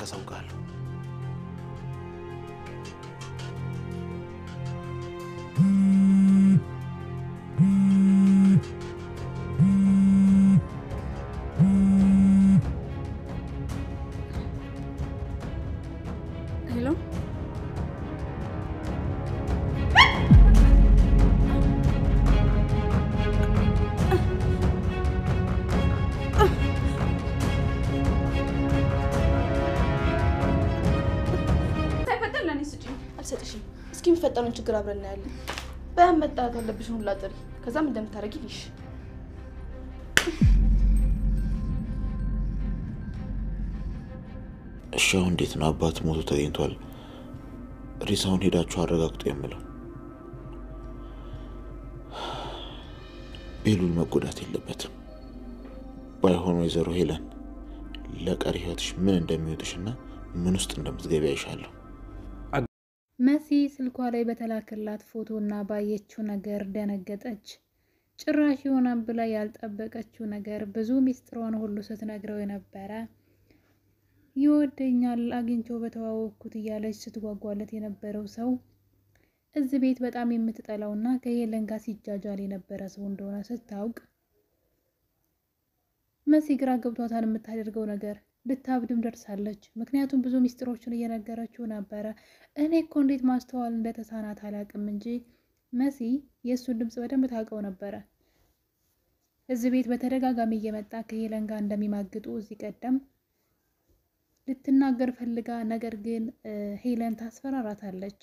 አሳውቃለሁ ፈጣኑን ችግር አብረን እናያለን በመጣት ያለብሽ ሁላ ጥሪ ከዛም እንደምታረጊ ልሽ እሺው እንዴት ነው አባት ሞቶ ተገኝቷል ሪሳውን ሄዳችሁ አረጋግጡ የምለው ቤሉል መጎዳት የለበትም ባይሆን ወይዘሮ ሄለን ለቀሪ ህይወትሽ ምን እንደሚወጥሽና ምን ውስጥ እንደምትገቢ አይሻለሁ መሲ ስልኳ ላይ በተላከላት ፎቶና ባየችው ነገር ደነገጠች ጭራሽ ይሆናል ብላ ያልጠበቀችው ነገር ብዙ ሚስጥሯን ሁሉ ስትነግረው የነበረ ይወደኛል አግኝቼው በተዋወቅኩት እያለች ስትጓጓለት የነበረው ሰው እዚህ ቤት በጣም የምትጠላውና ከሄለን ጋር ሲጃጃል የነበረ ሰው እንደሆነ ስታውቅ መሲ ግራ ገብቷታል የምታደርገው ነገር ልታብድም ደርሳለች ምክንያቱም ብዙ ሚስጥሮችን እየነገረችው ነበር እኔ እኮ እንዴት ማስተዋል እንደተሳናት አላቅም እንጂ መሲ የሱን ድምጽ በደንብ ታውቀው ነበር እዚህ ቤት በተደጋጋሚ እየመጣ ከሄለን ጋር እንደሚማግጡ እዚህ ቀደም ልትናገር ፈልጋ ነገር ግን ሄለን ታስፈራራታለች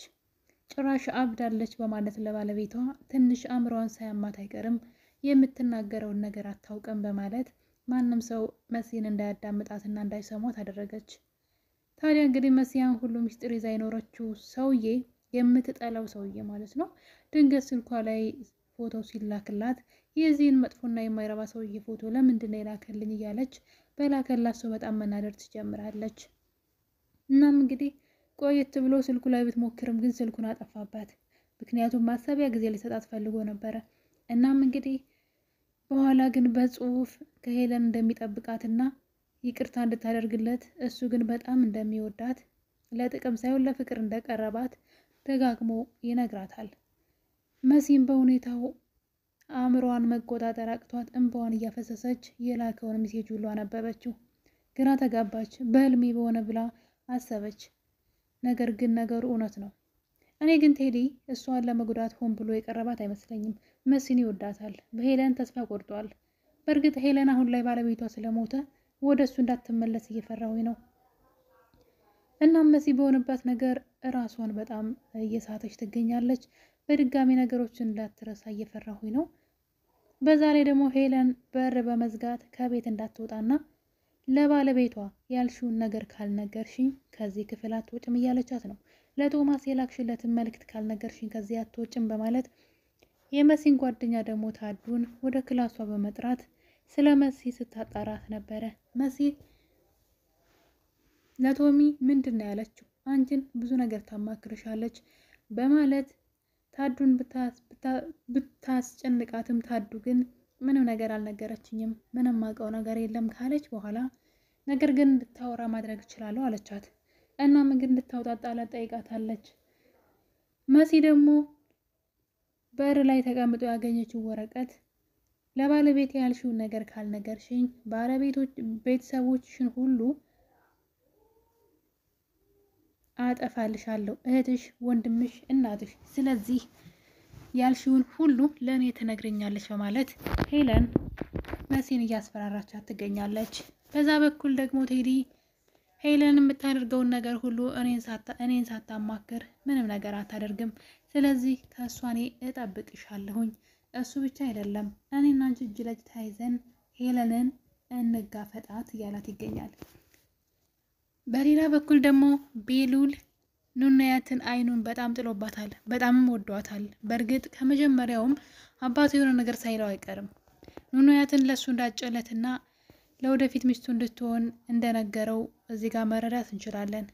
ጭራሽ አብዳለች በማለት ለባለቤቷ ትንሽ አምሮዋን ሳያማት አይቀርም የምትናገረውን ነገር አታውቅም በማለት ማንንም ሰው መሲን እንዳያዳምጣትና እንዳይሰማት አደረገች ታዲያ እንግዲህ መሲያን ሁሉ ሚስጥር ይዛ ይኖረችው ሰውዬ የምትጠላው ሰውዬ ማለት ነው ድንገት ስልኳ ላይ ፎቶ ሲላክላት የዚህን መጥፎና የማይረባ ሰውዬ ፎቶ ለምንድነው የላከልኝ እያለች በላከላት ሰው በጣም መናደር ትጀምራለች እናም እንግዲህ ቆየት ብሎ ስልኩ ላይ ብትሞክርም ግን ስልኩን አጠፋባት ምክንያቱም ማሰቢያ ጊዜ ሊሰጣት ፈልጎ ነበር እናም እንግዲህ በኋላ ግን በጽሁፍ ከሄለን እንደሚጠብቃትና ይቅርታ እንድታደርግለት እሱ ግን በጣም እንደሚወዳት ለጥቅም ሳይሆን ለፍቅር እንደቀረባት ደጋግሞ ይነግራታል መሲም በሁኔታው አምሮዋን መቆጣጠር አቅቷት እንባዋን እያፈሰሰች የላከውን ሜሴጅ ሁሉ አነበበችው ግራ ተጋባች በህልሜ በሆነ ብላ አሰበች ነገር ግን ነገሩ እውነት ነው እኔ ግን ቴዲ እሷን ለመጉዳት ሆን ብሎ የቀረባት አይመስለኝም መሲን ይወዳታል በሄለን ተስፋ ቆርጧል በርግጥ ሄለን አሁን ላይ ባለቤቷ ስለሞተ ወደሱ እንዳትመለስ እየፈራው ነው እናም መሲ በሆነባት ነገር ራሷን በጣም እየሳተች ትገኛለች በድጋሚ ነገሮችን እንዳትረሳ እየፈራው ነው በዛ ላይ ደግሞ ሄለን በር በመዝጋት ከቤት እንዳትወጣና ለባለቤቷ ያልሽውን ነገር ካልነገርሽኝ ከዚህ ክፍል አትወጭም እያለቻት ነው ለቶማስ የላክሽለትን መልእክት ካልነገርሽኝ ከዚህ አትወጭም በማለት የመሲን ጓደኛ ደግሞ ታዱን ወደ ክላሷ በመጥራት ስለ መሲ ስታጣራት ነበር መሲ ለቶሚ ምንድነው ያለችው አንቺን ብዙ ነገር ታማክርሻለች በማለት ታዱን ብታስጨንቃትም ታዱ ግን ምንም ነገር አልነገረችኝም ምንም ማቀው ነገር የለም ካለች በኋላ ነገር ግን እንድታወራ ማድረግ ይችላል አለቻት እናም ግን እንድታውጣጣላ ጠይቃታለች መሲ ደግሞ በር ላይ ተቀምጦ ያገኘችው ወረቀት ለባለቤት ያልሽው ነገር ካልነገርሽኝ ባለቤቶች ቤተሰቦችሽን ሁሉ አጠፋልሻለሁ እህትሽ ወንድምሽ እናትሽ ስለዚህ ያልሽውን ሁሉ ለኔ ትነግረኛለሽ በማለት ሄለን መሲን እያስፈራራቻት ትገኛለች በዛ በኩል ደግሞ ቴዲ ሄለን የምታደርገውን ነገር ሁሉ እኔን ሳታማክር ምንም ነገር አታደርግም ስለዚህ ከሷኔ እጠብቅሻለሁኝ እሱ ብቻ አይደለም እኔና አንቺ እጅ ለእጅ ተያይዘን ሄለንን እንጋፈጣት እያላት ይገኛል በሌላ በኩል ደግሞ ቤሉል ኑናያትን አይኑን በጣም ጥሎባታል በጣምም ወዷታል በርግጥ ከመጀመሪያውም አባቱ የሆነ ነገር ሳይለው አይቀርም ኑናያትን ለሱ እንዳጨለትና ለወደፊት ሚስቱ እንድትሆን እንደነገረው እዚህ ጋር መረዳት እንችላለን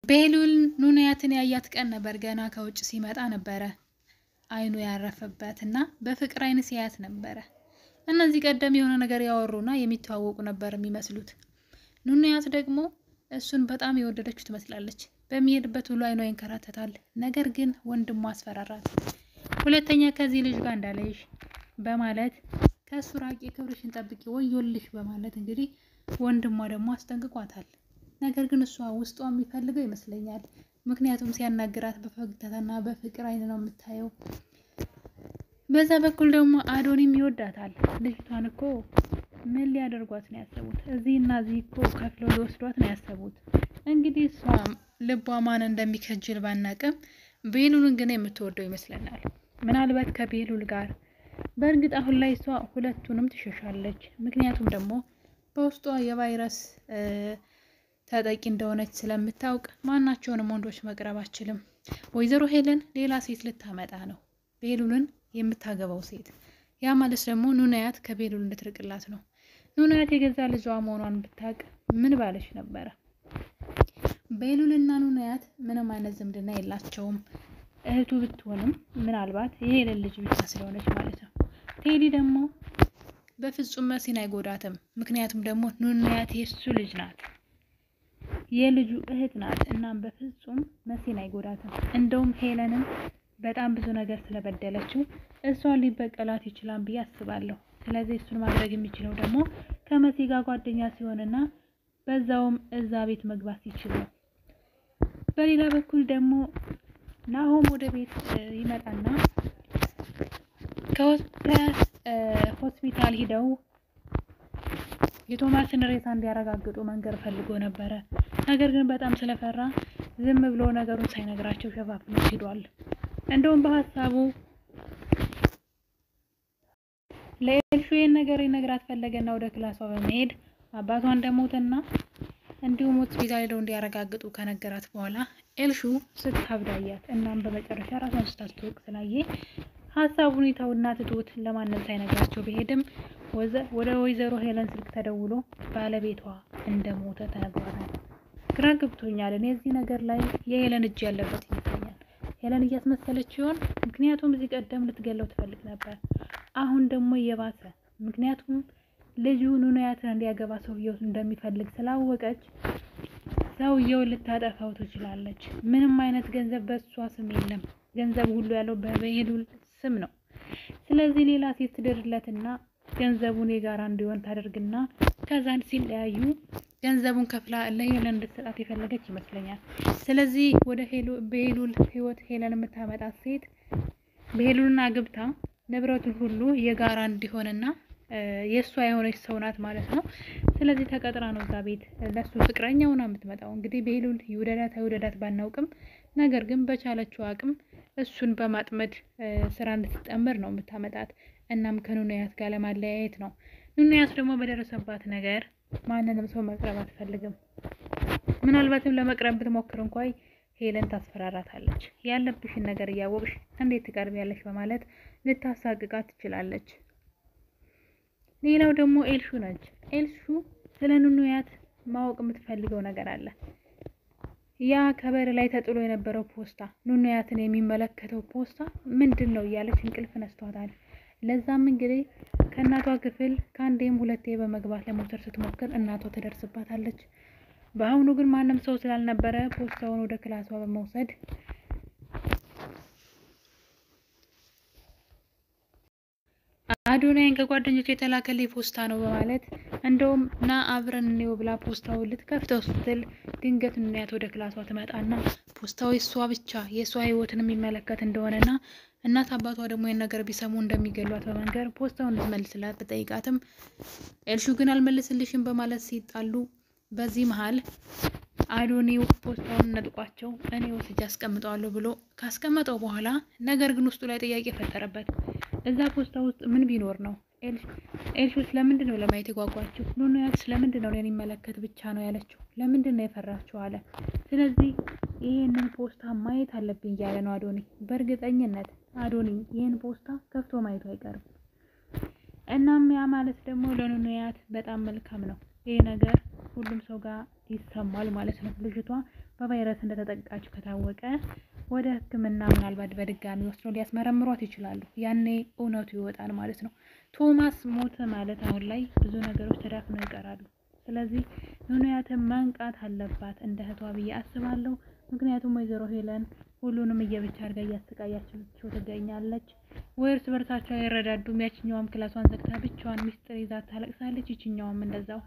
ቤሉል ኑናያትን ያያት ቀን ነበር ገና ከውጭ ሲመጣ ነበር አይኑ ያረፈበትና በፍቅር አይን ሲያያት ነበር እነዚህ ቀደም የሆነ ነገር ያወሩና የሚተዋወቁ ነበር የሚመስሉት። ኑንያት ደግሞ እሱን በጣም የወደደችው ትመስላለች። በሚሄድበት ሁሉ አይኗ ይንከራተታል። ነገር ግን ወንድሟ አስፈራራት። ሁለተኛ ከዚህ ልጅ ጋር እንዳለሽ በማለት ከሱ ራቂ፣ ክብርሽን ጠብቂ፣ ወዮልሽ በማለት እንግዲህ ወንድሟ ደግሞ አስጠንቅቋታል። ነገር ግን እሷ ውስጧ የሚፈልገው ይመስለኛል። ምክንያቱም ሲያናግራት በፈገግታና በፍቅር አይን ነው የምታየው። በዛ በኩል ደግሞ አዶኒም ይወዳታል። ልጅቷን እኮ ምን ሊያደርጓት ነው ያሰቡት? እዚህና እዚህ እኮ ከፍለው ሊወስዷት ነው ያሰቡት። እንግዲህ እሷ ልቧ ማን እንደሚከጅል ባናቅም ቤሉልን ግን የምትወደው ይመስለናል። ምናልባት ከቤሉል ጋር በእርግጥ አሁን ላይ እሷ ሁለቱንም ትሸሻለች። ምክንያቱም ደግሞ በውስጧ የቫይረስ ተጠቂ እንደሆነች ስለምታውቅ ማናቸውንም ወንዶች መቅረብ አትችልም። ወይዘሮ ሄለን ሌላ ሴት ልታመጣ ነው፣ ቤሉልን የምታገባው ሴት። ያ ማለት ደግሞ ኑንያት ከቤሉል እንድትርቅላት ነው። ኑንያት የገዛ ልጇ መሆኗን ብታውቅ ምን ባለች ነበረ? ቤሉልና ኑንያት ምንም አይነት ዝምድና የላቸውም። እህቱ ብትሆንም ምናልባት የሄለን ልጅ ብቻ ስለሆነች ማለት ነው። ቴዲ ደግሞ በፍጹም መሲን አይጎዳትም። ምክንያቱም ደግሞ ኑንያት የሱ ልጅ ናት፣ የልጁ እህት ናት። እናም በፍጹም መሲን አይጎዳትም። እንደውም ሄለንም በጣም ብዙ ነገር ስለበደለችው እሷን ሊበቀላት ይችላል ብዬ አስባለሁ። ስለዚህ እሱን ማድረግ የሚችለው ደግሞ ከመሲ ጋር ጓደኛ ሲሆንና በዛውም እዛ ቤት መግባት ሲችል ነው። በሌላ በኩል ደግሞ ናሆም ወደ ቤት ይመጣና ከሆስፒታል ሂደው የቶማስን ሬሳ እንዲያረጋግጡ መንገር ፈልጎ ነበረ። ነገር ግን በጣም ስለፈራ ዝም ብሎ ነገሩን ሳይነግራቸው ሸፋፍኖ ሄዷል። እንደውም በሀሳቡ ለኤልሹ ይህን ነገር ይነግራት ፈለገና ወደ ክላሷ በመሄድ አባቷ እንደሞተና እንዲሁም ሆስፒታል ሄደው እንዲያረጋግጡ ከነገራት በኋላ ኤልሹ ስታብዳያት። እናም በመጨረሻ ራሷን ስታስተዋውቅ ስላየ ሀሳቡን ይተውና ትቶት ለማንም ሳይነግራቸው ቢሄድም ወደ ወይዘሮ ሄለን ስልክ ተደውሎ ባለቤቷ እንደሞተ ተነግሯታል። ግራ ገብቶኛል። እኔ እዚህ ነገር ላይ የሄለን እጅ ያለበት ይመስለኛል። ሄለን እያስመሰለች ይሆን? ምክንያቱም እዚህ ቀደም ልትገለው ትፈልግ ነበር። አሁን ደግሞ እየባሰ። ምክንያቱም ልጁ ኑንያትን እንዲያገባ ሰውየው እንደሚፈልግ ስላወቀች ሰውየው ልታጠፋው ትችላለች። ምንም አይነት ገንዘብ በሷ ስም የለም። ገንዘብ ሁሉ ያለው በቤሉል ስም ነው። ስለዚህ ሌላ ሴት ትድርለትና ገንዘቡን የጋራ እንዲሆን ታደርግና ከዛን ሲለያዩ ገንዘቡን ከፍላ ለሄለን እንድትሰጣት የፈለገች ይመስለኛል። ስለዚህ ወደ ቤሉል ህይወት ሄለን የምታመጣት ሴት ቤሉልን አግብታ ንብረቱን ሁሉ የጋራ እንዲሆንና የእሷ የሆነች ሰው ናት ማለት ነው። ስለዚህ ተቀጥራ ነው እዛ ቤት ለሱ ፍቅረኛ ሆና የምትመጣው። እንግዲህ ቤሉል ይውደዳት አይውደዳት ባናውቅም፣ ነገር ግን በቻለችው አቅም እሱን በማጥመድ ስራ እንድትጠምር ነው የምታመጣት። እናም ከኑንያት ጋር ለማለያየት ነው። ኑንያት ደግሞ በደረሰባት ነገር ማንንም ሰው መቅረብ አትፈልግም። ምናልባትም ለመቅረብ ብትሞክር እንኳን ሄለን ታስፈራራታለች። ያለብሽን ነገር እያወቅሽ እንዴት ትቀርቢያለሽ በማለት ልታሳቅቃት ትችላለች። ሌላው ደግሞ ኤልሹ ነች። ኤልሹ ስለ ኑንያት ማወቅ የምትፈልገው ነገር አለ። ያ ከበር ላይ ተጥሎ የነበረው ፖስታ፣ ኑንያትን የሚመለከተው ፖስታ ምንድን ነው እያለች እንቅልፍ ነስቷታል። ለዛም እንግዲህ ከእናቷ ክፍል ከአንዴም ሁለቴ በመግባት ለመውሰድ ስትሞክር እናቷ ትደርስባታለች። በአሁኑ ግን ማንም ሰው ስላልነበረ ፖስታውን ወደ ክላሷ በመውሰድ አዶናይን ከጓደኞቹ የተላከልኝ ፖስታ ነው በማለት እንደውም ና አብረን እንየው ብላ ፖስታውን ልትከፍተው ስትል ድንገት ኑንያት ወደ ክላሷ ትመጣና ፖስታው የሷ ብቻ የሷ ህይወትን የሚመለከት እንደሆነና እናት አባቷ ደግሞ ይህን ነገር ቢሰሙ እንደሚገሏት በመንገር ፖስታውን እንድትመልስላት ብጠይቃትም ኤልሹ ግን አልመልስልሽም በማለት ሲጣሉ፣ በዚህ መሀል አዶኒው ፖስታውን ነጥቋቸው እኔ ወስጄ አስቀምጠዋለሁ ብሎ ካስቀመጠው በኋላ ነገር ግን ውስጡ ላይ ጥያቄ ፈጠረበት። እዛ ፖስታ ውስጥ ምን ቢኖር ነው? ኤልሹ ስለምንድን ነው ለማየት የጓጓችው? ኑንያት ስለምንድን ነው የሚመለከት ብቻ ነው ያለችው? ለምንድን ነው የፈራችው አለ። ስለዚህ ይህንን ፖስታ ማየት አለብኝ እያለ ነው አዶኒ። በእርግጠኝነት አዶኒ ይህን ፖስታ ከፍቶ ማየቱ አይቀርም። እናም ያ ማለት ደግሞ ለኑንያት በጣም መልካም ነው። ይህ ነገር ሁሉም ሰው ጋር ይሰማል ማለት ነው። ልጅቷ በቫይረስ እንደተጠቃች ከታወቀ ወደ ሕክምና ምናልባት በድጋሚ ወስዶ ሊያስመረምሯት ይችላሉ። ያኔ እውነቱ ይወጣል ማለት ነው። ቶማስ ሞተ ማለት አሁን ላይ ብዙ ነገሮች ተዳፍነው ይቀራሉ። ስለዚህ ኑንያትን መንቃት አለባት እንደ እህቷ ብዬ አስባለሁ። ምክንያቱም ወይዘሮ ሄለን ሁሉንም እየብቻ አድርጋ እያሰቃያቸው ትገኛለች። ወይ እርስ በርሳቸው አይረዳዱም። ያችኛዋም ክላሷን ዘግታ ብቻዋን ሚስጥር ይዛ ታለቅሳለች፣ ይችኛዋም እንደዛው።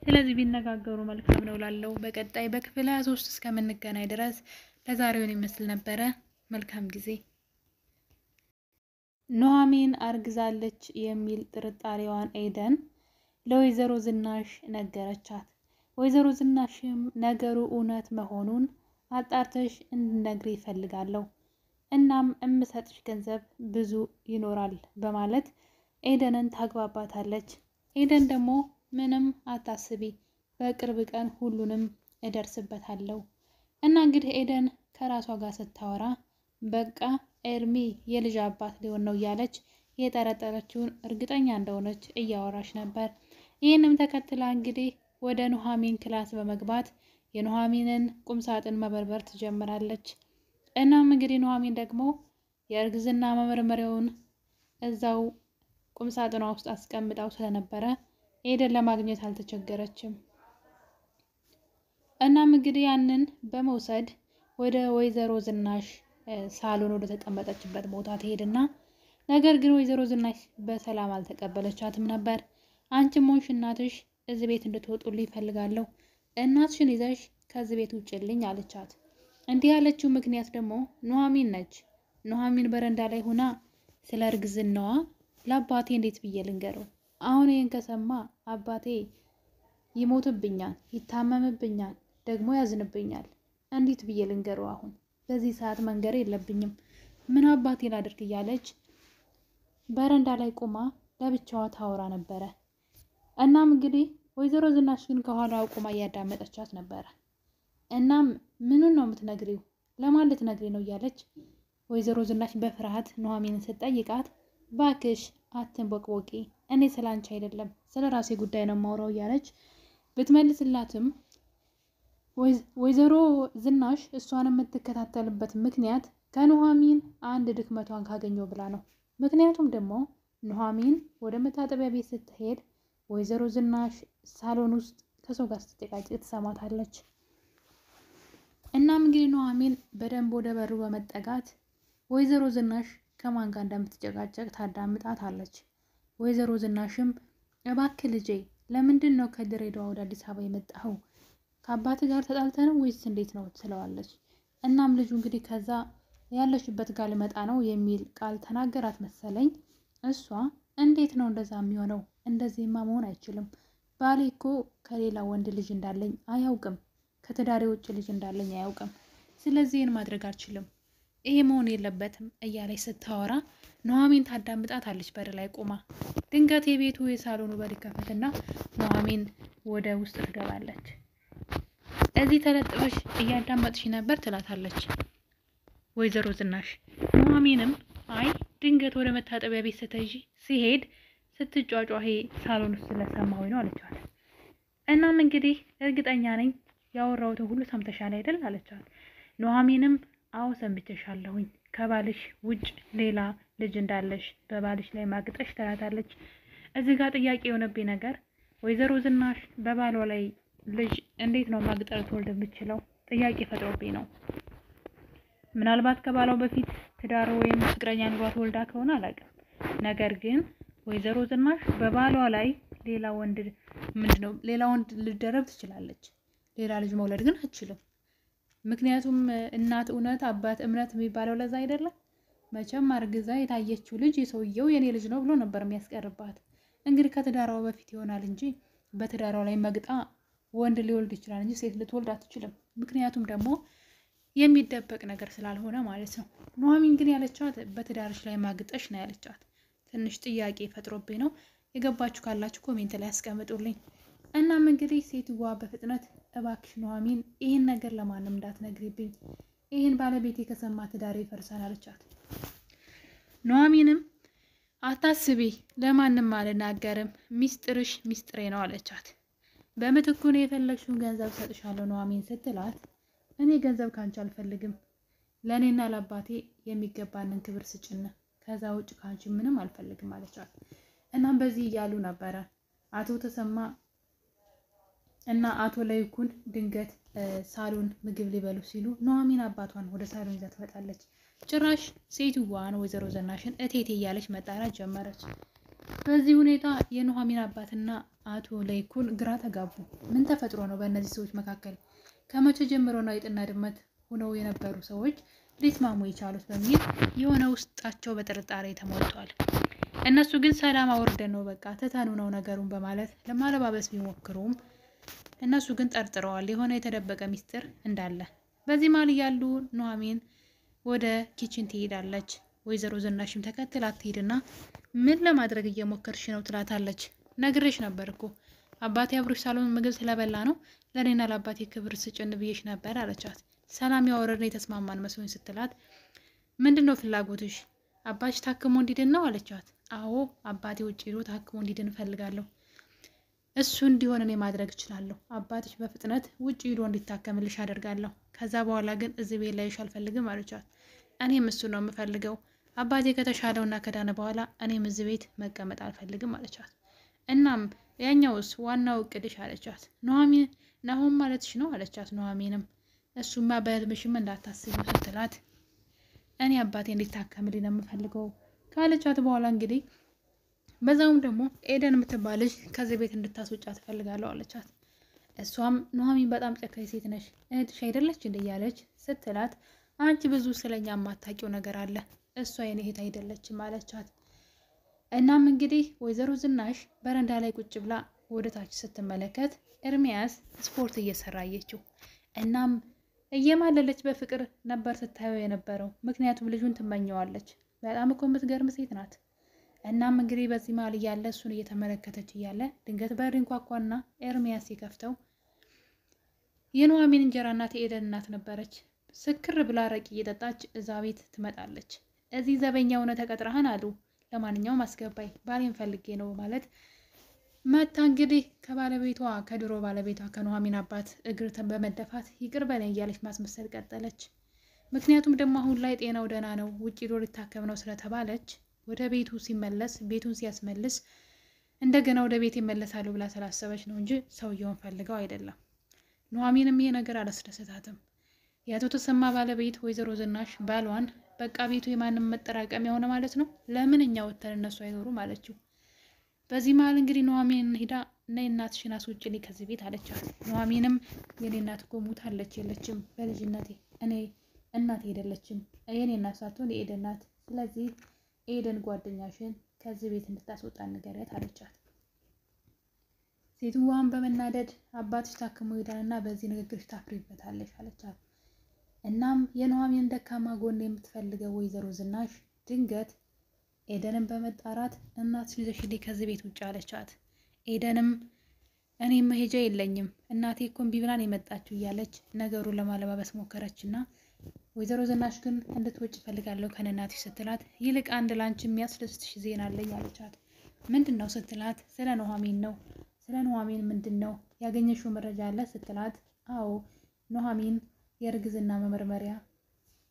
ስለዚህ ቢነጋገሩ መልካም ነው ላለው። በቀጣይ በክፍል 23 እስከምንገናኝ ድረስ ለዛሬውን ይመስል ነበረ። መልካም ጊዜ። ኑሐሚን አርግዛለች የሚል ጥርጣሬዋን ኤደን ለወይዘሮ ዝናሽ ነገረቻት። ወይዘሮ ዝናሽም ነገሩ እውነት መሆኑን አጣርተሽ እንድነግሪ ይፈልጋለሁ፣ እናም እምሰጥሽ ገንዘብ ብዙ ይኖራል በማለት ኤደንን ታግባባታለች። ኤደን ደግሞ ምንም አታስቢ፣ በቅርብ ቀን ሁሉንም እደርስበታለሁ። እና እንግዲህ ኤደን ከራሷ ጋር ስታወራ በቃ ኤርሚ የልጅ አባት ሊሆን ነው እያለች የጠረጠረችውን እርግጠኛ እንደሆነች እያወራች ነበር። ይህንም ተከትላ እንግዲህ ወደ ኑሐሚን ክላስ በመግባት የኑሐሚንን ቁምሳጥን መበርበር ትጀምራለች። እናም እንግዲህ ኑሐሚን ደግሞ የእርግዝና መመርመሪያውን እዛው ቁምሳጥኗ ውስጥ አስቀምጣው ስለነበረ ኤደን ለማግኘት አልተቸገረችም። እናም እንግዲህ ያንን በመውሰድ ወደ ወይዘሮ ዝናሽ ሳሎን ወደ ተቀመጠችበት ቦታ ትሄድና ነገር ግን ወይዘሮ ዝናሽ በሰላም አልተቀበለቻትም ነበር። አንቺም ሆንሽ እናትሽ እዚህ ቤት እንድትወጡልኝ ይፈልጋለሁ፣ እናትሽን ይዘሽ ከዚህ ቤት ውጭልኝ አለቻት። እንዲህ ያለችው ምክንያት ደግሞ ኑሐሚን ነች። ኑሐሚን በረንዳ ላይ ሆና ስለ እርግዝናዋ ለአባቴ እንዴት ብዬ ልንገረው? አሁን ይህን ከሰማ አባቴ ይሞትብኛል፣ ይታመምብኛል፣ ደግሞ ያዝንብኛል። እንዴት ብዬ ልንገረው? አሁን በዚህ ሰዓት መንገር የለብኝም። ምን አባቴ ላድርግ እያለች በረንዳ ላይ ቆማ ለብቻዋ ታወራ ነበረ። እናም እንግዲህ ወይዘሮ ዝናሽ ግን ከኋላ ቆማ እያዳመጠቻት ነበረ። እናም ምኑን ነው የምትነግሪው? ለማን ልትነግሪ ነው እያለች ወይዘሮ ዝናሽ በፍርሃት ኑሐሚንን ስትጠይቃት ባክሽ አትንቦቅቦቂ፣ እኔ ስለ አንቺ አይደለም ስለ ራሴ ጉዳይ ነው የማወራው እያለች ብትመልስላትም ወይዘሮ ዝናሽ እሷን የምትከታተልበት ምክንያት ከኑሐሚን አንድ ድክመቷን ካገኘው ብላ ነው። ምክንያቱም ደግሞ ኑሐሚን ወደ መታጠቢያ ቤት ስትሄድ ወይዘሮ ዝናሽ ሳሎን ውስጥ ከሰው ጋር ስትጨቃጨቅ ትሰማታለች። እናም እንግዲህ ኑሐሚን በደንብ ወደ በሩ በመጠጋት ወይዘሮ ዝናሽ ከማን ጋር እንደምትጨቃጨቅ ታዳምጣታለች። ወይዘሮ ዝናሽም እባክህ ልጄ ለምንድን ነው ከድሬዳዋ ወደ አዲስ አበባ የመጣኸው? ከአባት ጋር ተጣልተህ ነው ወይስ እንዴት ነው ትለዋለች። እናም ልጁ እንግዲህ ከዛ ያለሽበት ጋር ልመጣ ነው የሚል ቃል ተናገራት መሰለኝ። እሷ እንዴት ነው እንደዛ የሚሆነው? እንደዚህማ መሆን አይችልም። ባሌ እኮ ከሌላ ወንድ ልጅ እንዳለኝ አያውቅም፣ ከትዳሬ ውጭ ልጅ እንዳለኝ አያውቅም። ስለዚህ ይህን ማድረግ አልችልም፣ ይሄ መሆን የለበትም እያለች ስታወራ ኑሐሚን ታዳምጣታለች በር ላይ ቆማ። ድንገት የቤቱ የሳሎኑ በር ይከፈትና ኑሐሚን ወደ ውስጥ ትገባለች። እዚህ ተለጥፈሽ እያዳመጥሽ ነበር ትላታለች ወይዘሮ ዝናሽ። ኑሐሚንም አይ ድንገት ወደ መታጠቢያ ቤት ስትሄጂ ሲሄድ ስትጫጫሄ ሳሎን ውስጥ ስለሰማሁኝ ነው አለቻት። እናም እንግዲህ እርግጠኛ ነኝ ያወራሁትን ሁሉ ሰምተሻል አይደል አለቻት። ኑሐሚንም አዎ ሰምቼሻለሁኝ፣ ከባልሽ ውጭ ሌላ ልጅ እንዳለሽ በባልሽ ላይ ማግጠሽ ትላታለች። እዚህ ጋር ጥያቄ የሆነብኝ ነገር ወይዘሮ ዝናሽ በባሏ ላይ ልጅ እንዴት ነው ማግጠር ትወልድ የምችለው? ጥያቄ ፈጥሮብኝ ነው። ምናልባት ከባሏ በፊት ትዳር ወይም ፍቅረኛ ኑሯት ወልዳ ከሆነ አላውቅም። ነገር ግን ወይዘሮ ዝናሽ በባሏ ላይ ሌላ ወንድ ልደረብ ትችላለች። ሌላ ልጅ መውለድ ግን አትችልም። ምክንያቱም እናት እውነት አባት እምነት የሚባለው ለዛ አይደለም። መቼም አርግዛ የታየችው ልጅ የሰውየው የኔ ልጅ ነው ብሎ ነበር የሚያስቀርባት። እንግዲህ ከትዳሯ በፊት ይሆናል እንጂ በትዳሯ ላይ መግጣ ወንድ ሊወልድ ይችላል እንጂ ሴት ልትወልድ አትችልም። ምክንያቱም ደግሞ የሚደበቅ ነገር ስላልሆነ ማለት ነው። ኑሐሚን ግን ያለቻት በትዳርሽ ላይ ማግጠሽ ነው ያለቻት። ትንሽ ጥያቄ ፈጥሮብኝ ነው። የገባችሁ ካላችሁ ኮሜንት ላይ አስቀምጡልኝ። እናም እንግዲህ ሴትዋ በፍጥነት እባክሽ ኑሐሚን ይህን ነገር ለማንም እንዳትነግሪብኝ፣ ይህን ባለቤቴ ከሰማ ትዳሬ ይፈርሳል አለቻት። ኑሐሚንም አታስቢ፣ ለማንም አልናገርም፣ ሚስጥርሽ ሚስጥሬ ነው አለቻት። በምትኩን የፈለግሽውን ገንዘብ ሰጥሻለሁ ኑሐሚን ስትላት እኔ ገንዘብ ካንቺ አልፈልግም፣ ለእኔና ለአባቴ የሚገባንን ክብር ስጭን፣ ከዛ ውጭ ካንቺ ምንም አልፈልግም አለቻት። እናም በዚህ እያሉ ነበረ አቶ ተሰማ እና አቶ ለይኩን ድንገት ሳሎን ምግብ ሊበሉ ሲሉ ኑሐሚን አባቷን ወደ ሳሎን ይዛ ትመጣለች። ጭራሽ ሴትዋን ወይዘሮ ዝናሽን እቴቴ እያለች መጣራት ጀመረች። በዚህ ሁኔታ የኑሐሚን አባትና አቶ ለይኩን ግራ ተጋቡ። ምን ተፈጥሮ ነው በእነዚህ ሰዎች መካከል? ከመቼ ጀምሮ ነው አይጥና ድመት ሆነው የነበሩ ሰዎች ሊስማሙ የቻሉት? በሚል የሆነ ውስጣቸው በጥርጣሬ ተሞልቷል። እነሱ ግን ሰላም አውርደን ነው በቃ ትተኑ ነው ነገሩን በማለት ለማለባበስ ቢሞክሩም እነሱ ግን ጠርጥረዋል የሆነ የተደበቀ ሚስጥር እንዳለ። በዚህ መሀል ያሉ ኑሐሚን ወደ ኪችን ትሄዳለች። ወይዘሮ ዝናሽም ተከትላት ትሄድና ምን ለማድረግ እየሞከርሽ ነው ትላታለች። ነግሬሽ ነበር እኮ አባቴ አብሮሽ ሳሎን ምግብ ስለበላ ነው ለእኔና ለአባቴ ክብር ስጭን ብዬሽ ነበር አለቻት። ሰላም ያወረድን የተስማማን መስሎኝ ስትላት ምንድን ነው ፍላጎትሽ? አባትሽ ታክሞ እንዲድን ነው አለቻት። አዎ አባቴ ውጭ ሄዶ ታክሞ እንዲድን እፈልጋለሁ። እሱ እንዲሆን እኔ ማድረግ እችላለሁ። አባትሽ በፍጥነት ውጭ ሄዶ እንዲታከምልሽ አደርጋለሁ። ከዛ በኋላ ግን እዚህ ቤት ላይሽ አልፈልግም አለቻት። እኔም እሱ ነው የምፈልገው። አባቴ ከተሻለውና ከዳነ በኋላ እኔም እዚህ ቤት መቀመጥ አልፈልግም አለቻት። እናም ያኛውስ ዋናው እቅድሽ አለቻት። ኑሐሚን ናሆም ማለትሽ ነው አለቻት። ኑሐሚንም እሱማ በህልምሽም እንዳታስቢው ስትላት እኔ አባቴ እንዲታከምልኝ ነው የምፈልገው ካለቻት በኋላ እንግዲህ በዛውም ደግሞ ኤደን የምትባል ልጅ ከዚህ ቤት እንድታስወጫ ትፈልጋለሁ አለቻት። እሷም ኑሐሚን በጣም ጨካኝ ሴት ነሽ እህትሽ አይደለች እንደ እያለች ስትላት አንቺ ብዙ ስለኛ የማታውቂው ነገር አለ፣ እሷ የኔ እህት አይደለችም አለቻት። እናም እንግዲህ ወይዘሮ ዝናሽ በረንዳ ላይ ቁጭ ብላ ወደ ታች ስትመለከት ኤርሚያስ ስፖርት እየሰራ አየችው። እናም እየማለለች በፍቅር ነበር ስታየው የነበረው፣ ምክንያቱም ልጁን ትመኘዋለች። በጣም እኮ የምትገርም ሴት ናት። እናም እንግዲህ በዚህ መሀል እያለ እሱን እየተመለከተች እያለ ድንገት በር እንኳኳና ኤርሚያስ ሲከፍተው የኑሐሚን እንጀራ እናት የኤደን እናት ነበረች። ስክር ብላ አረቂ እየጠጣች እዛ ቤት ትመጣለች። እዚህ ዘበኛ ሆነ ተቀጥረሃን አሉ። ለማንኛውም አስገባኝ ባሌን ፈልጌ ነው ማለት መታ እንግዲህ ከባለቤቷ ከድሮ ባለቤቷ ከኑሐሚን አባት እግር በመደፋት ይቅር በለኝ እያለች ማስመሰል ቀጠለች። ምክንያቱም ደግሞ አሁን ላይ ጤናው ደህና ነው ውጭ ሄዶ ሊታከም ነው ስለተባለች ወደ ቤቱ ሲመለስ ቤቱን ሲያስመልስ እንደገና ወደ ቤት ይመለሳሉ ብላ ስላሰበች ነው እንጂ ሰውየውን ፈልገው አይደለም። ኑሐሚንም ይሄ ነገር አላስደሰታትም። የአቶ ተሰማ ባለቤት ወይዘሮ ዝናሽ ባሏን በቃ ቤቱ የማንም መጠራቀሚያ ሆነ ማለት ነው፣ ለምን እኛ ወተን እነሱ አይኖሩም አለችው። በዚህ መሀል እንግዲህ ኑሐሚን ሄዳ ነይ እናትሽን አስወጪልኝ ከዚህ ቤት አለቻት። ኑሐሚንም የኔ እናት እኮ ሞታለች፣ የለችም በልጅነቴ እኔ እናት አይደለችም የኔ እናት ሳትሆን የኤደን ናት። ስለዚህ ኤደን ጓደኛሽን ከዚህ ቤት እንድታስወጣ ንገሪያት አለቻት። ሴትዋን በመናደድ አባትሽ ታክሞ ሄዳልና በዚህ ንግግርሽ ታፍሪበታለሽ አለቻት። እናም የኑሐሚን ደካማ ጎን የምትፈልገው ወይዘሮ ዝናሽ ድንገት ኤደንን በመጣራት እናትሽ ይዘሽልኝ ከዚህ ቤት ውጭ አለቻት። ኤደንም እኔ መሄጃ የለኝም እናቴ እኮ እምቢ ብላን የመጣችው እያለች ነገሩን ለማለባበስ ሞከረችና ወይዘሮ ዝናሽ ግን እንድትወጭ ፈልጋለሁ ከነናትሽ ስትላት ይልቅ አንድ ላንቺ የሚያስደስትሽ ዜና አለኝ አለቻት። ምንድነው ስትላት ስለ ኑሐሚን ነው። ስለ ኑሐሚን ምንድነው ያገኘሽው መረጃ አለ ስትላት አዎ ኑሐሚን የእርግዝና መመርመሪያ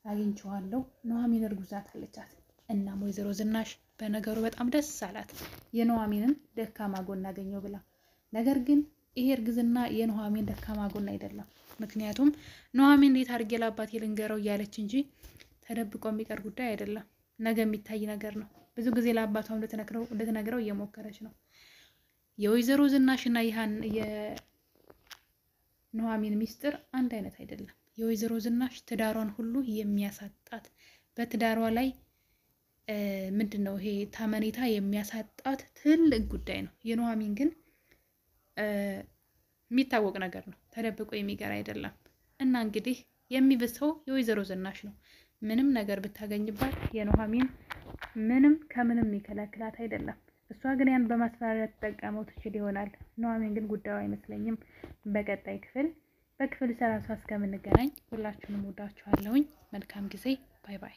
አግኝቼዋለሁ፣ ኑሐሚን እርጉዝ ናት አለቻት። እናም ወይዘሮ ዝናሽ በነገሩ በጣም ደስ አላት የኑሐሚንን ደካማ ጎን አገኘው ብላ። ነገር ግን ይሄ እርግዝና የኑሐሚን ደካማ ጎን አይደለም። ምክንያቱም ኑሐሚን እንዴት አድርጌ ለአባቴ ልንገረው እያለች እንጂ ተደብቆ የሚቀር ጉዳይ አይደለም፣ ነገ የሚታይ ነገር ነው። ብዙ ጊዜ ለአባቷም እንድትነግረው እየሞከረች ነው። የወይዘሮ ዝናሽና የኑሐሚን ሚስጥር አንድ አይነት አይደለም። የወይዘሮ ዝናሽ ትዳሯን ሁሉ የሚያሳጣት በትዳሯ ላይ ምንድነው ይሄ ታመኔታ የሚያሳጣት ትልቅ ጉዳይ ነው። የኑሐሚን ግን የሚታወቅ ነገር ነው፣ ተደብቆ የሚቀር አይደለም። እና እንግዲህ የሚብሰው የወይዘሮ ዝናሽ ነው። ምንም ነገር ብታገኝባት የኑሐሚን ምንም ከምንም የሚከለክላት አይደለም። እሷ ግን ያን በማስፈራሪያ ተጠቀመው ትችል ይሆናል። ኑሐሚን ግን ጉዳዩ አይመስለኝም። በቀጣይ በክፍል 30 እስከምንገናኝ ሁላችሁንም ወዳችኋለሁኝ። መልካም ጊዜ። ባይ ባይ።